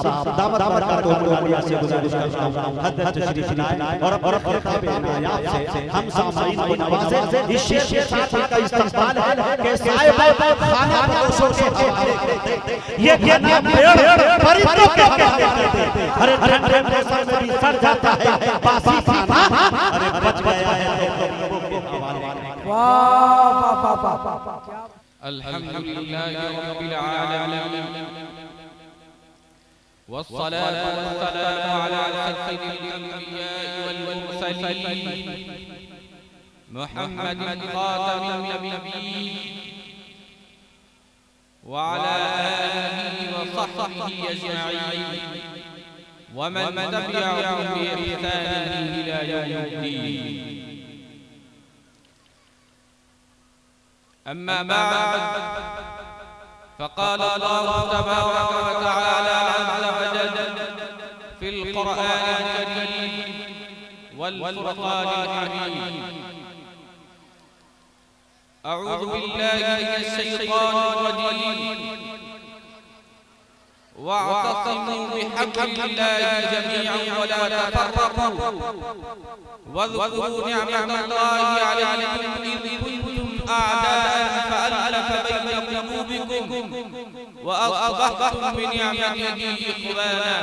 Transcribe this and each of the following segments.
صاحب دعوت برکات و عالیہ سے گزارش کرتا ہوں حضرت تشریف لائیں اور اپنے خطاب عنایات سے ہم سامعین کو نوازیں۔ اس شعر کے ساتھ ان کا استقبال ہے کہ صاحب خانہ بدوشوں کے حوالے کرتے یہ کھانا پیڑ پرندوں کے حوالے کرتے ہر ٹھنڈے موسم میں بھی سر جاتا ہے باسی کھانا ارے بچ گیا ہے غریبوں کے حوالے کرتے۔ واہ واہ واہ واہ۔ الحمدللہ رب العالمین والصلاة والسلام على سيد الأنبياء والمرسلين محمد خاتم النبيين وعلى آله وصحبه أجمعين ومن تبعهم بإحسان إلى يوم الدين. أما بعد فقال الله تبارك وتعالى عز وجل في القرآن الكريم والفرقان الحميد: أعوذ بالله من الشيطان الرجيم واعتصموا بحبل الله جميعا ولا تفرقوا واذكروا نعمة الله عليكم إذ كنتم أعداء فألف بين قلوبكم وأصبحتم بنعمته إخوانا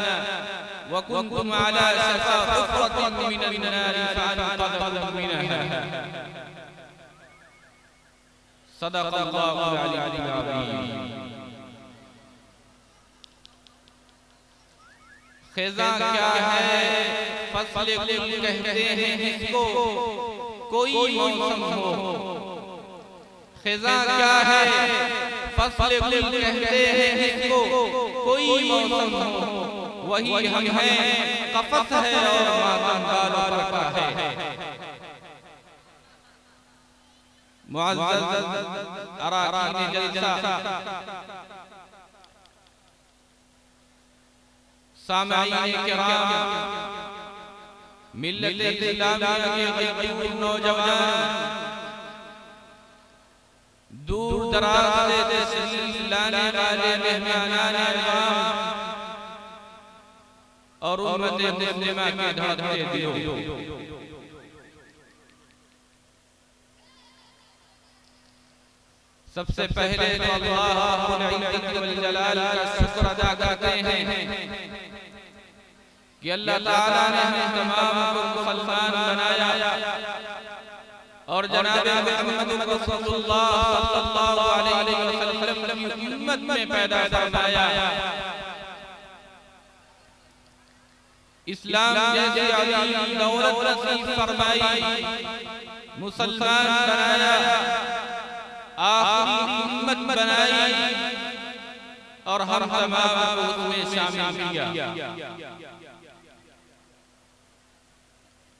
وكنتم على شفا حفرة من النار فأنقذكم منها صدق الله العلي العظيم. خزاں کیا ہے فصل گل کہتے ہیں جس کو کوئی موسم ہو. خزاں کیا ہے فصل گل کہتے ہیں جس کو کوئی موسم ہو. وہی ہم ہیں قفس ہے اور ماتم بالوں پر ہے. معزز اراکین جلسہ، سامعین کرام، ملت اسلامیہ کے غیور نوجوان، دور دراز سے تشریف لانے والے مہمانان اعزام اور امت مسلمہ کے دھڑکتے دلوں، سب سے پہلے تو اللہ رب العزت والجلال کا شکر ادا کرتے ہیں کہ اللہ تعالیٰ نے ہم تمام کو مسلمان بنایا اور جناب محمد رسول اللہ صلی اللہ علیہ وسلم کی امت میں پیدا فرمایا. اسلام جیسی عظیم دولت نصیب فرمائی، مسلمان بنایا، آخری امت بنائی اور ہم تمام کو اس میں شامل کیا.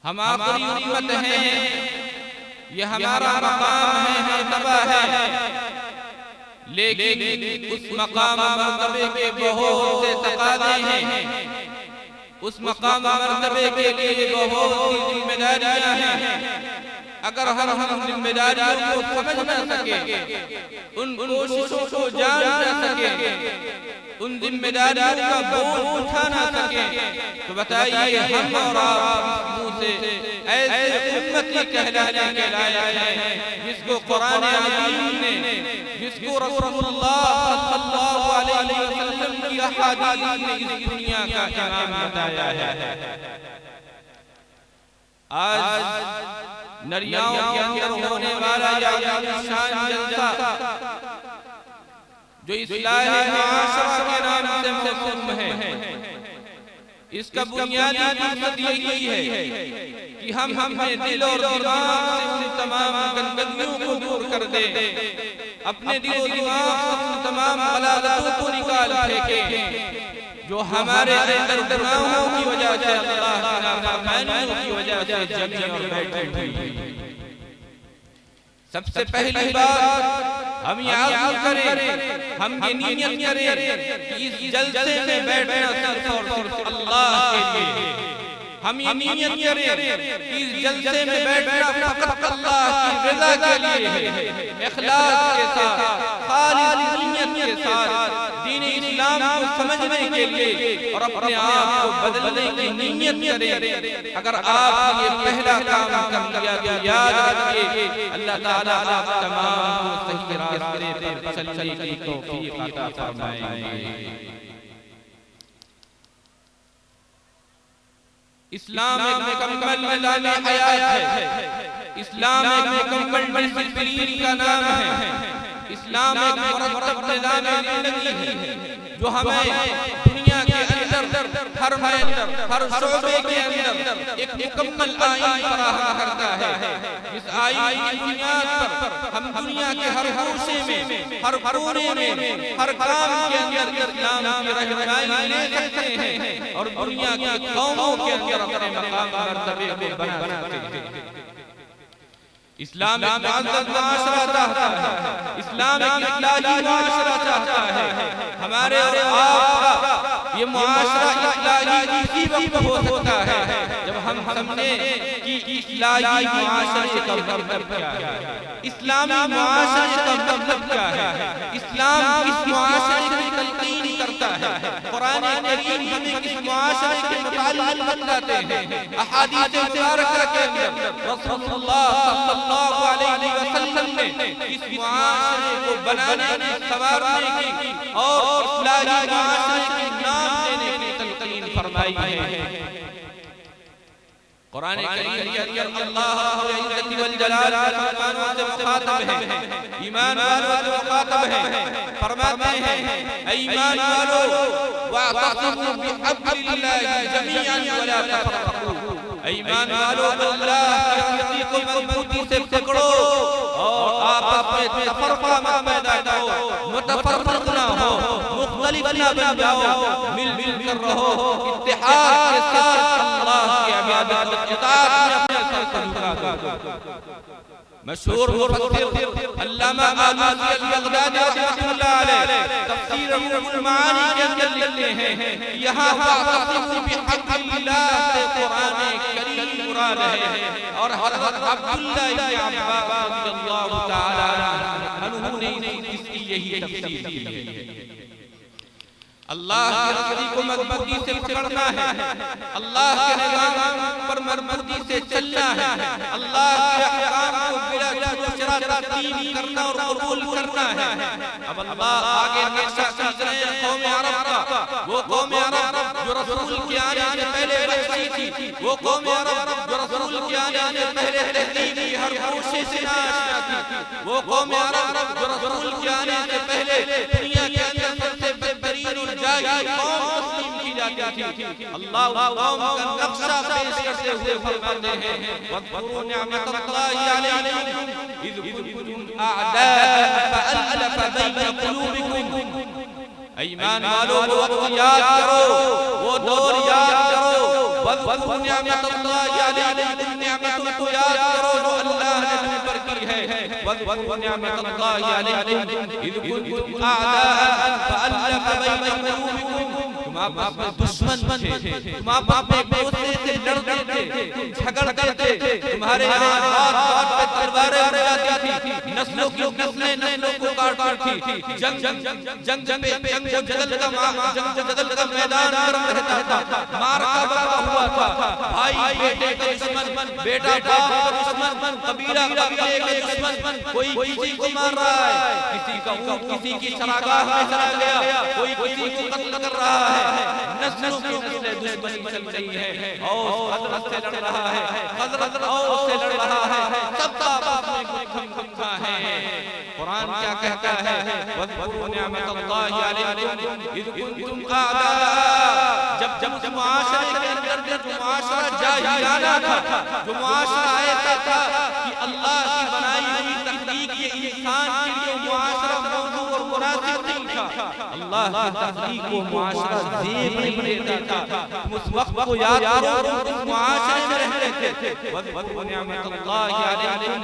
ہم آخری امت ہیں، یہ ہمارا مقام ہے، مرتبہ ہے، لیکن اس مقام مرتبے کے بہت سے تقاضے ہیں، اس مقام مرتبے کے لیے بہت سی ذمہ داریاں ہیں. اگر ہم ذمہ داریوں کو سمجھ نہ سکے، ان کوششوں کو جان نہ سکے، ان ذمہ داریوں کا بوجھ اٹھا نہ سکے، تو بتائیے ہم اور آپ منہ سے ایسے امتی کہلانے کے لائق ہیں جس کو قرآن عظیم نے، جس کو رسول اللہ صلی اللہ علیہ وسلم کی احادیث نے اس دنیا کا امام بتایا ہے. آج نریاؤں کے اندر ہونے والا یہ شان جلسہ جو اصلاح معاشرہ کے نام سے موسوم ہے، اس کا بنیادی مقصد یہی ہے کہ ہم اپنے دل اور دماغ سے ان تمام گندگیوں کو دور کر دیں، اپنے دل و دماغ سے ان تمام غلالتوں کو نکال پھینکیں جو ہمارے اندر گناہوں کی وجہ سے، اللہ کی نافرمانیوں کی وجہ سے جمی اور بیٹھی ہوئی. سب سے پہلی بات ہم یہ عزم کریں، ہم یہ نیت کریں کہ اس جلسے میں بیٹھنا صرف اور صرف اللہ کے لیے. ہم یہ نیت کریں کہ اس جلسے میں بیٹھنا فقط اللہ کی رضا کے لیے ہے، اخلاص کے ساتھ، خالص نیت کے ساتھ، دین اسلام اسلام کو سمجھنے کے لیے اور اپنے آپ کو بدلنے کی نیت کریں. اگر آپ یہ پہلا کام کر لیا تو یاد رکھیے اللہ تعالیٰ آپ تمام کو صحیح راستے پر چلنے کی توفیق عطا فرمائیں گے. اسلام ایک مکمل نظام حیات ہے. اسلام ایک مکمل ڈسپلین کا نام ہے. اسلام ایک مرتب نظام زندگی ہے جو ہمیں دنیا کے اندر ہر میدان ہر شعبے کے اندر ایک مکمل آئین فراہم کرتا ہے. اس آئین کی بنیاد پر ہم دنیا کے ہر گوشے میں ہر کونے میں ہر کام کے اندر اسلام کی رہنمائی لے سکتے ہیں اور دنیا کی قوموں کے اندر اپنے مقام مرتبے کو بنا سکتے ہیں. اسلام ایک معزز معاشرہ چاہتا ہے. اسلام ایک اصلاحی معاشرہ چاہتا ہے. ہمارے اور آپ کا یہ معاشرہ اصلاحی اسی وقت ہو سکتا ہے جب ہم سمجھیں کہ اصلاحی معاشرے کا مطلب کیا ہے. اسلامی معاشرے کا مطلب کیا ہے. اسلام کس معاشرے کی تلقین کرتا ہے. قرآن کریم ہمیں کس معاشرے کے متعلق بتلاتے ہیں. احادیث مبارکہ کے اندر رسول اللہ صلی اللہ علیہ وسلم نے اس معاشرے کو بنانے کی سنوارنے کی اور اصلاحی معاشرے کے نام دینے کی تلقین فرمائی ہے. قرآن کریم کے اندر اللہ رب العزت والجلال مسلمانوں سے مخاطب ہے. ایمان والوں سے مخاطب ہے. فرماتے ہیں اے ایمان والو واعتصموا بحبل اللہ جميعا ولا تفرقوا. اے ایمان والو اللہ کی رسی کو مضبوطی سے پکڑو اور آپس میں تفرقہ مت پیدا کرو. متفرق نہ ہو, مختلف نہ بن جاؤ, مل مل کر رہو. اتحاد کے ساتھ اللہ کی عبادت اور اطاعت میں اپنے سر کو جھکا دو. مشہور مفسر علامہ آلوسی البغدادی رحمۃ اللہ علیہ تفسیر روح المعانی کے اندر لکھتے ہیں یہاں واعتصموا بحبل اللہ سے قرآن کریم مراد ہے. اور حضرت عبداللہ ابن عباس رضی اللہ تعالی عنہ نے اس کی یہی تفسیر کی ہے. اللہ کی رسی کو مضبوطی سے پکڑنا ہے. اللہ کے نظام پر مضبوطی سے چلنا ہے. اللہ کے احکام کو بلا چرا تسلیم کرنا اور قبول کرنا ہے. اب اللہ آگے نقشہ کھینچ رہے ہیں قوم عرب کا. وہ قوم عرب جو رسول کے آنے سے پہلے بچی تھی. وہ قوم عرب جو رسول کے آنے سے پہلے تہذیب کی ہر گوشے سے ناشنا تھی. وہ قوم عرب جو رسول کے آنے سے پہلے دنیا کے اندر سب سے بہترین اور جاہی قوم تسلیم کی جاتی تھی. اللہ اس قوم کا نقشہ پیش کرتے ہوئے فرماتے ہیں وَاذْكُرُوا نِعْمَتَ اللَّهِ عَلَيْكُمْ إِذْ كُنتُمْ أَعْدَاءً فَأَلَّفَ بَيْنَ قُلُوبِكُمْ. ایمان والو وہ وقت یاد کرو, وہ دور یاد کرو. وَاذْكُرُوا نِعْمَتَ اللَّهِ عَلَيْكُمْ نعمتوں کو یاد کرو جو اللہ نے تم پر کی ہے. وَاذْكُرُوا نِعْمَتَ اللَّهِ عَلَيْكُمْ إِذْ كُنتُمْ أَعْدَاءً فَأَلَّفَ بَيْنَ قُلُوبِكُمْ. تم آپس میں دشمن تھے, تم آپس میں ایک دوسرے سے لڑتے تھے, جھگڑتے تھے. تمہارے یہاں بات بات پہ تلواریں اڑ جاتی تھی. نسلوں کی نسلیں نسلوں کو کاٹتی تھی. جنگ جدل کا میدان گرم رہتا تھا. مار کا وقت ہوا تھا. بھائی بیٹے کا دشمن, بیٹا باپ کا دشمن, قبیلہ قبیلے کا دشمن. کوئی کسی کو مار رہا ہے, کسی کا اونٹ کسی کی چراگاہ میں چلا گیا, کوئی کسی کو قتل کر رہا ہے. نسلوں کی نسلیں دشمنی چل رہی ہے. اوس حضرت سے لڑ رہا ہے, حضرت اوس سے لڑ رہا ہے. سب کا آپس میں کچھ کا ہے. قرآن کیا کہتا ہے وَاذْكُرُوا نِعْمَتَ اللَّهِ عَلَيْكُمْ إِذْ كُنتُمْ أَعْدَاءً. جب اس معاشرے کے اندر جو معاشرہ جاہلانہ تھا, جو معاشرہ ایسا تھا کہ اللہ کی بنائی ہوئی تخلیق یہ انسان کے لیے معاشرہ موضوع اور مناسب نہیں تھا. اللہ کی تخلیق کو معاشرہ زیب نہیں دیتا تھا. اس وقت کو یاد کرو اس معاشرے میں رہتے تھے. وَاذْكُرُوا نِعْمَتَ اللَّهِ عَلَيْكُمْ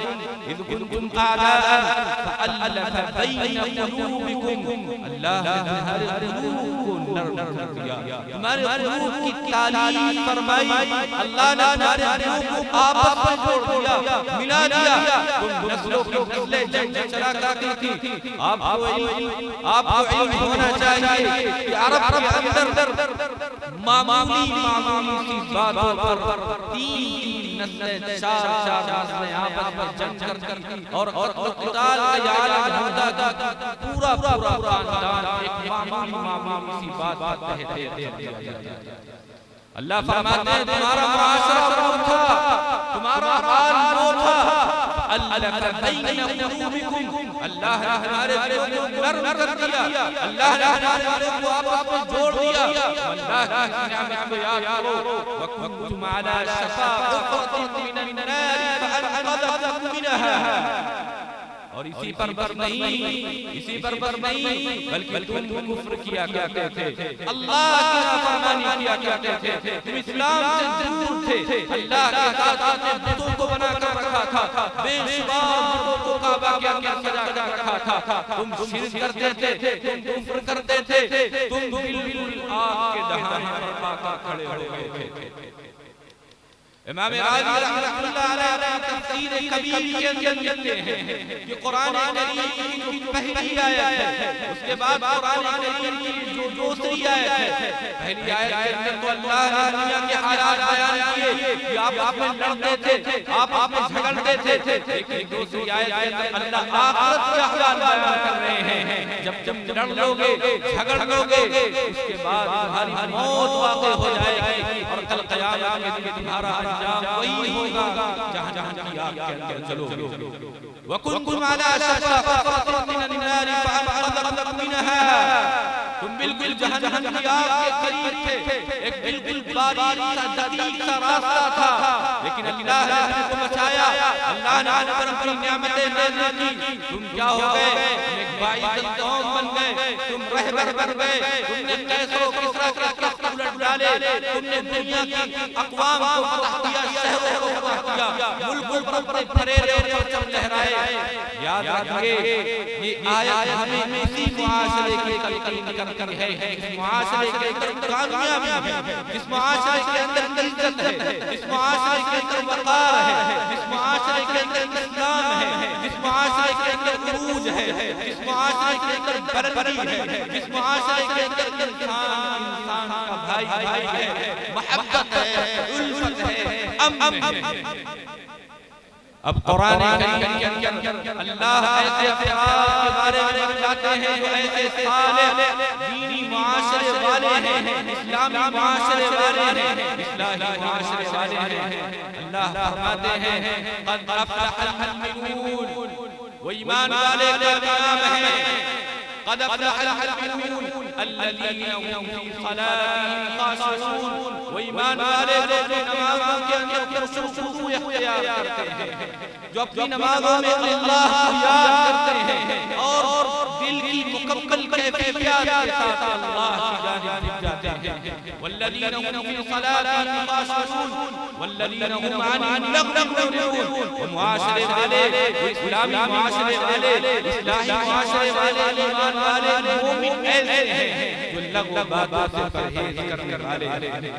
إِذْ كُنتُمْ أَعْدَاءً فَأَلَّفَ بَيْنَ قُلُوبِكُمْ اللہ نے تمہارے قلوب کو نرم کر دیا، تمہارے قلوب کی تعلیم فرمائی، اللہ نے تمہارے قلوب کو آپس میں جوڑ دیا، ملا دیا۔ تم نسلوں کی نسلیں جنگ چلا کرتی تھی، آپ کو علم ہونا چاہیے کہ عرب کے اندر معمولی سی باتوں پر تین نسلیں چار نسلیں آپس میں جنگ کرتی اور قتال کا عالم ہوتا تھا، پورا خاندان ایک معمولی سی بات پر تحت اللہ فرماتے ہیں تمہارا معاشرہ وہ تھا، تمہارا حال وہ تھا، أَلَّفَ بَيْنَ قُلُوبِكُمْ اللہ نے ہمارے دلوں کو نرم کر دیا، اللہ نے ہمارے دلوں کو آپس میں جوڑ دیا۔ اللہ کی نعمت کو یاد کرو، وَكُنْتُمْ عَلَى شَفَا حُفْرَةٍ مِّنَ النَّارِ فَأَنْقَذَكُم مِّنْهَا۔ اور اسی پر بس نہیں بلکہ تم کفر کیا کرتے تھے، اللہ کی نافرمانی کیا کرتے تھے، تم اسلام سے دور تھے، اللہ کے ساتھ اپنے بتوں کو بنا کر رکھا تھا، بے شمار بتوں کو کعبہ کے اندر سجا کر رکھا تھا، تم شرک کرتے تھے، تم کفر کرتے تھے، تم بالکل آگ کے دہانے پر پا کر کھڑے ہو گئے تھے۔ امام راضی رحمۃ اللہ علیہ تفسیر کبیر کے اندر لکھتے ہیں کہ قرآن کریم کی جو پہلی آیت ہے، اس کے بعد قرآن کریم کی جو دوسری آیت ہے، پہلی آیت کے اندر تو اللہ نے دنیا کے حالات بیان کیے کہ آپ میں لڑتے تھے، آپ میں جھگڑتے تھے، لیکن دوسری آیت کے اندر اللہ آخرت کے حالات بیان کر رہے ہیں، جب لڑ لو گے، جھگڑ لو گے، اس کے بعد تمہاری موت واقع ہو جائے گی اور کل قیامت کے دن تمہارا وہی ہوگا جہاں کی آگ کے اندر چلو۔ وَكُنْتُمْ عَلَى شَفَا حُفْرَةٍ مِّنَ النَّارِ فَأَنْقَذَكُم مِّنْهَا۔ تم بالکل جہنم کی آگ کے قریب تھے، ایک بالکل باریک سا دقیق سا راستہ تھا، لیکن اللہ نے تم کو بچایا، اللہ نے تم پر اپنی نعمتیں نازل کی، تم کیا ہو گئے؟ ایک باعث قوم بن گئے، تم رہبر بن گئے، تم نے قیصر و کسریٰ کے تخت الٹ ڈالے، تم نے دنیا کی اقوام کو فتح کیا، شہروں کو فتح کیا، ملکوں پر اپنے پھریرے اور پرچم لہرائے۔ یاد رکھیے یہ آیت ہمیں اسی معاشرے کی تلقین کرتی ہے، اس معاشرے کے اندر کامیابی ہے، اس معاشرے کے اندر عزت ہے، اس معاشرے کے اندر وقار ہے، اس معاشرے کے اندر اسلام ہے، اس معاشرے کے اندر عروج ہے، اس معاشرے کے اندر برکت ہے، اس معاشرے کے اندر انسان کا بھائی ہے، محبت ہے، الفت ہے، امن ہے۔ اب قرآن کریم کے اندر اللہ ایسے افراد کے بارے میں بتاتے ہیں جو ایسے صالح دینی معاشرے والے ہیں، اسلامی معاشرے والے ہیں، اصلاحی معاشرے والے ہیں۔ اللہ فرماتے ہیں قد افلح المؤمنون، وہ ایمان والے کامیاب ہیں، قد افلح المؤمنون الذين هم في صلاتهم خاشعون، وہ ایمان والے جو نمازوں کے اندر خشوع اختیار کرتے ہیں، جو اپنی نمازوں میں اللہ کو یاد کرتے ہیں اور دل کی مکمل کیفیت کے ساتھ اللہ کی جانب جاتے ہیں۔ والذین هم في صلاتهم خاشعون والذین هم عن اللغو معرضون، وہ معاشرے والے، اسلامی معاشرے والے، اصلاحی معاشرے والے، ایمان والے مومن ایسے ہیں جو لغو باتوں سے پرہیز کرنے والے ہیں،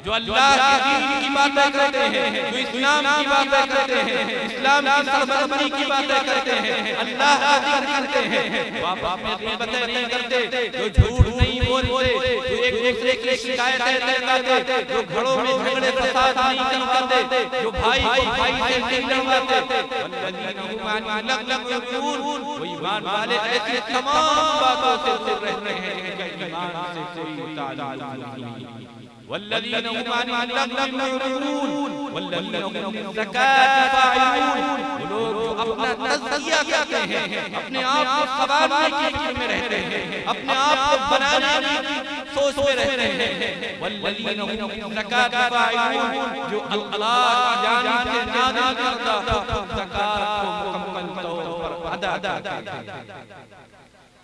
جو اللہ کے دین کی باتیں کرتے ہیں، جو اسلام کی باتیں کرتے ہیں، اسلام کی سربلندی کی باتیں کرتے ہیں، اللہ کا ذکر کرتے ہیں، وہ آپس میں غیبتیں نہیں کرتے، جو جھوٹ نہیں بولتے، جو ایک دوسرے کی شکایتیں نہیں کرتے، جو گھروں میں جھگڑے فساد نہیں کرتے، جو بھائی کو بھائی سے نہیں لڑواتے، والذین هم عن اللغو معرضون، وہ ایمان والے ایسے تمام باتوں سے دور رہتے ہیں کہ ایمان سے کوئی تعلق نہیں۔ والذین هم عن اللغو معرضون والذین هم للزکاة فاعلون، وہ لوگ جو اپنا تزکیہ کرتے ہیں، اپنے آپ کو سنوارنے کی فکر میں رہتے ہیں، اپنے آپ کو بنانے کی سوچ میں رہتے ہیں۔ والذین هم للزکاة فاعلون، جو اللہ کی جانب سے نازل کردہ زکات کو مکمل طور پر ادا کرتے ہیں۔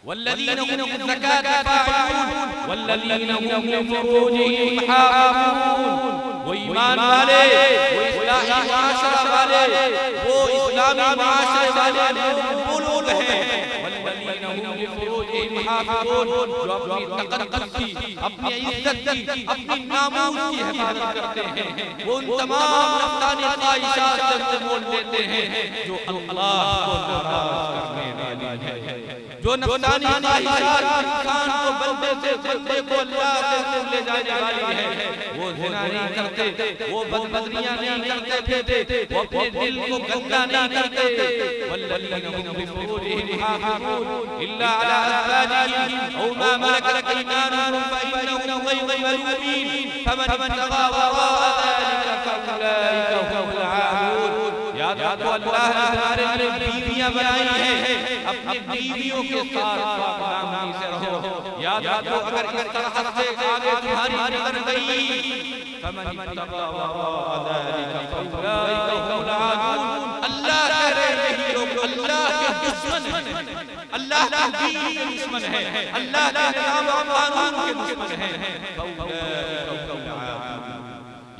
والذین هم للزکاة فاعلون والذین هم لفروجهم حافظون، وہ ایمان والے، وہ الہی معاشرہ والے وہ اسلامی معاشرے والے وہ لوگ ہیں والذین هم لفروجہم حافظون جو اپنی تقدس کی، اپنی عزت کی، اپنی ناموس کی حفاظت کرتے ہیں، وہ ان تمام نفسانی خواہشات سے مول لیتے ہیں جو اللہ کو ناراض کرنے والی ہے، جو نفسانی خواہشات انسان کو بندے کو اللہ سے دور لے جانے والی ہے۔ وہ زنا نہیں کرتے، وہ بدنیاں نہیں کرتے پھرتے، وہ اپنے دل کو گندا نہیں کرتے۔ والذین هم لفروجہم حافظون الا علی ازواجہم او ما ملکت ایمانہم فإنہم غیر ملومین فمن ابتغى وراء ذلك فأولئک هم العادون۔ یاد رکھو اللہ نے ہمارے لیے بیویاں بنائی ہیں، اپنی بیویوں کے ساتھ پاکدامنی سے رہو۔ یاد رکھو اگر اس طرح سے آگے تمہاری نظر گئی فمن ابتغى وراء ذلك فأولئک هم العادون۔ اللہ کہہ رہے ہیں یہ لوگ اللہ کے دشمن ہیں، اللہ کے دین کے دشمن ہیں، اللہ کے نظام و قانون کے دشمن ہیں۔ فأولئک هم العادون۔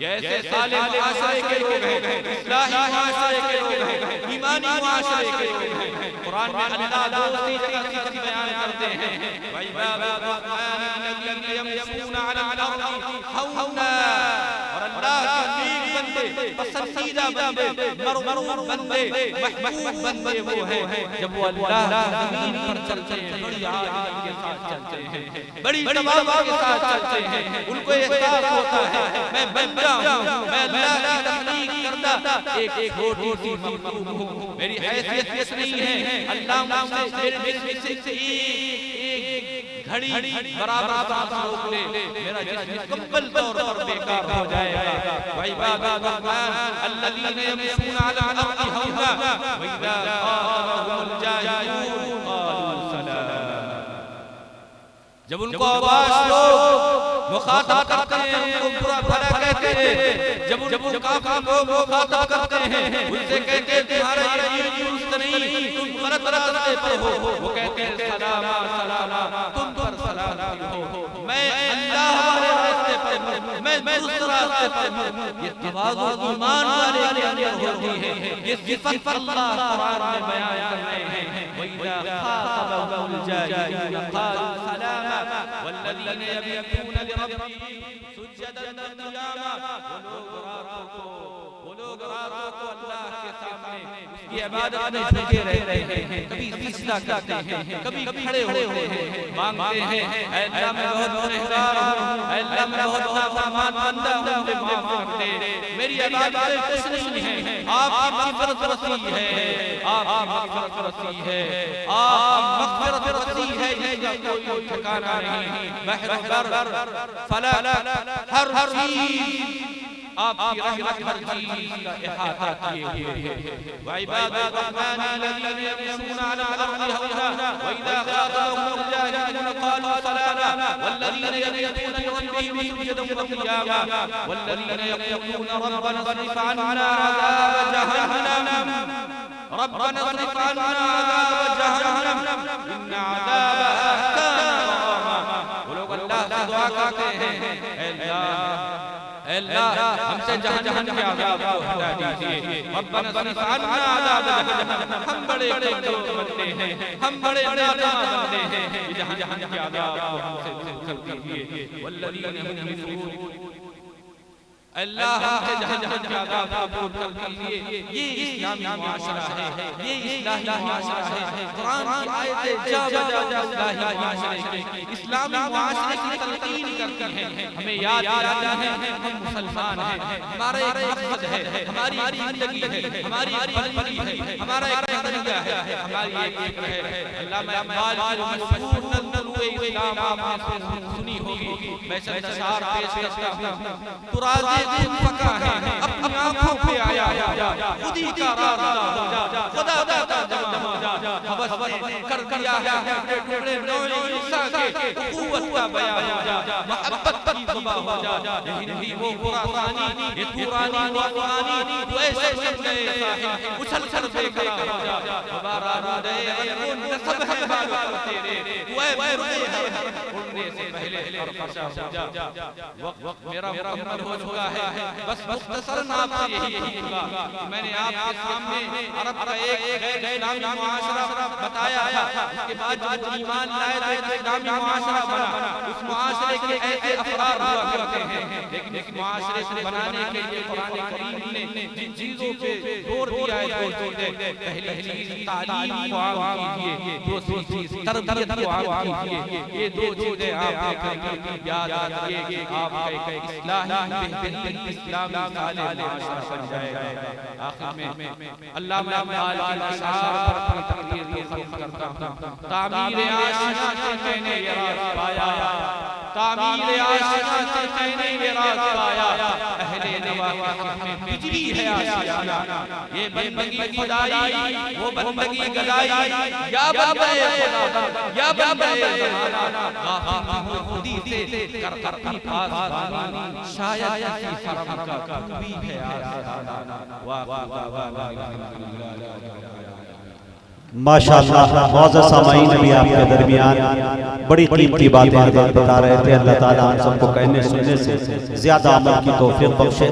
یہ ایسے صالح معاشرے کے لوگ ہیں، اصلاحی معاشرے کے لوگ ہیں، ایمانی معاشرے کے لوگ ہیں۔ قرآن میں اللہ دوسری جگہ صفت بیان کرتے ہیں وَعِبَادُ الرَّحْمَنِ الَّذِينَ يَمْشُونَ عَلَى الْأَرْضِ هَوْنًا۔ اور اللہ کے نیک بندے، پسندیدہ بندے، مرغوب بندے، محبوب بندے وہ ہیں جب وہ اللہ زمین پر چلتے ہیں، بڑی عاجزی کے ساتھ چلتے ہیں، بڑی تواضع کے ساتھ چلتے ہیں۔ ان کو احساس ہوتا ہے میں بندہ ہوں، میں اللہ کی تخلیق کردہ ایک چھوٹی سی مخلوق ہوں، میری حیثیت کچھ نہیں ہے، اللہ مجھ سے میرے جسم سے ایک گھڑی برابر سانس روک لے، میرا جسم مکمل طور پر بیکار ہو جائے گا۔ وَعِبَادُ الرَّحْمَنِ الَّذِينَ يَمْشُونَ عَلَى الْأَرْضِ هَوْنًا وَإِذَا خَاطَبَهُمُ الْجَاهِلُونَ قَالُوا سَلَامًا۔ جب ان کو آواز لوگ مخاطب کرتے ہیں ان کو برا بھلا کہتے ہیں، جب ان کافر لوگ مخاطب کرتے ہیں ان سے کہتے ہیں تمہارا یہ درست نہیں، تم غلط راستے پر ہو، وہ کہتے ہیں سلاما سلاما، تم پر سلام ہو، میں اللہ والے راستے پر ہوں، میں درست راستے پر ہوں۔ یہ تواضع ایمان والے کے اندر ہوتی ہے، یہ صفت اللہ قرآن میں بیان کر رہے ہیں۔ وَإِذَا خَاطَبَهُمُ الْجَاهِلُونَ قَالُوا سَلَامًا وَالَّذِينَ يَبْيَتُونَ لِرَبِّهِمْ سُجَّدًا وَقِيَامًا۔ وہ لوگ راتوں کو اللہ کے سامنے اس کی عبادت میں جھکے رہتے ہیں، کبھی سجدہ کرتے ہیں، کبھی کھڑے ہوتے ہیں، مانگتے ہیں اے اللہ میں بہت گنہگار ہوں، اے اللہ میں بہت نافرمان بندہ ہوں، مجھے معاف کر دے، میری عبادتیں کچھ نہیں ہیں، آپ کی مغفرت وسیع ہے، آپ کی مغفرت وسیع ہے، آپ کی مغفرت وسیع ہے، اس کا کوئی ٹھکانہ نہیں، بحر بر فلک ہر چیز آپ کی رحمت ہر چیز کا احاطہ کیے ہوئے ہے۔ وَعِبَادُ الرَّحْمَنِ الَّذِينَ يَمْشُونَ عَلَى الْأَرْضِ هَوْنًا وَإِذَا خَاطَبَهُمُ الْجَاهِلُونَ قَالُوا سَلَامًا وَالَّذِينَ يَبْيَتُونَ لِرَبِّهِمْ سُجَّدًا وَقِيَامًا وَالَّذِينَ يَقُولُونَ رَبَّنَا اصْرِفْ عَنَّا عَذَابَ جَهَنَّمَ رَبَّنَا اصْرِفْ عَنَّا عَذَابَ جَهَنَّمَ إِنَّ عَذَابَهَا كَانَ غَرَامًا۔ وہ لوگ اللہ سے دعا کرتے ہیں اے اللہ ہم سے جہنم کے عذاب کو ہٹا دیجئے، ربنا اصرف عنا عذاب جہنم، ہم بڑے کمزور بندے ہیں، ہم بڑے نادان بندے ہیں، جہنم کے عذاب کو ہم سے دور کر دیجئے۔ والذین هم لفروجہم اللہ ہم سے جہنم کے عذاب کو دور کر دیجئے۔ یہ اسلامی معاشرہ ہے، یہ اصلاحی معاشرہ ہے، قرآن کی آیتیں جا بجا اصلاحی معاشرے کی، اسلامی معاشرے کی تلقین کرتی ہیں، ہمیں یاد دلاتی ہیں ہم مسلمان ہیں، ہمارا ایک مقصد ہے، ہماری زندگی ہے، ہماری بلبلی ہے، ہمارا ایک نظریہ ہے، ہماری ایک فکر ہے۔ علامہ اقبال کی مشہور نظم اسلام آپ نے سنی ہوگی، میں چند اشعار پیش کرتا ہوں۔ تراز خون پکا ہے اپنی آنکھوں پہ آیا ہو جا، خودی کا راستہ ہو جا، خدا داتا جمع ہو جا، حوث نے کر دیا ہے ٹکڑے نوع عیسیٰ کے، قوت کا بیان ہو جا، محبت کی زباں ہو جا، یہی نہیں وہ خراسانی، یہ تورانی و افغانی، تو ایسے سمجھے ساحل اچھل کر بے قرار ہو جا، بارہ رادے غیرون نصب ہے بالوں تیرے، تو اے برے ہے مرنے سے پہلے اور فرشا ہو جا. وقت میرا مکمل ہو چکا ہے. بس مختصراً آپ سے یہی کہوں گا کہ میں نے آپ کے سامنے عرب کا ایک غیر اسلامی معاشرہ بتایا تھا. اس کے بعد جب ایمان لائے تو ایک اسلامی معاشرہ بنا. اس معاشرے کے ایسے افراد ہوا کرتے ہیں لیکن اس معاشرے سے بنانے کے لیے قرآن کریم نے جن چیزوں پہ زور دیا ہے دو چیزیں. پہلی چیز تعلیم کو عام کیجئے, دوسری چیز تربیت کو عام کیجئے. یہ دو چیزیں آپ دیکھیں یاد رکھیے کہ آپ کا ایک اصلاحی بہترین اسلامی صالح معاشرہ بن جائے گا. آخر میں علامہ اقبال کی اشعار پر اپنی تقریر کو ختم کرتا ہوں. تعمیر آشنا سے میں نے یہ راز پایا, تعمیر آشنا سے میں نے یہ راز پایا. اہل نوا کے حق میں بجلی ہے آشیانہ, یہ بندگی خدائی وہ بندگی گدائی. یا بندے خدا یا بندے زمانہ, غافل ہوں خودی سے کر اپنی پاسبانی. شاید اسی حرم کا بھی ہے آشیانہ. ماشاءاللہ. معزز سامعین ابھی آپ کے درمیان بڑی قیمتی باتیں بتا رہے تھے. اللہ تعالیٰ ہم سب کو کہنے سننے سے زیادہ عمل کی توفیق بخشے.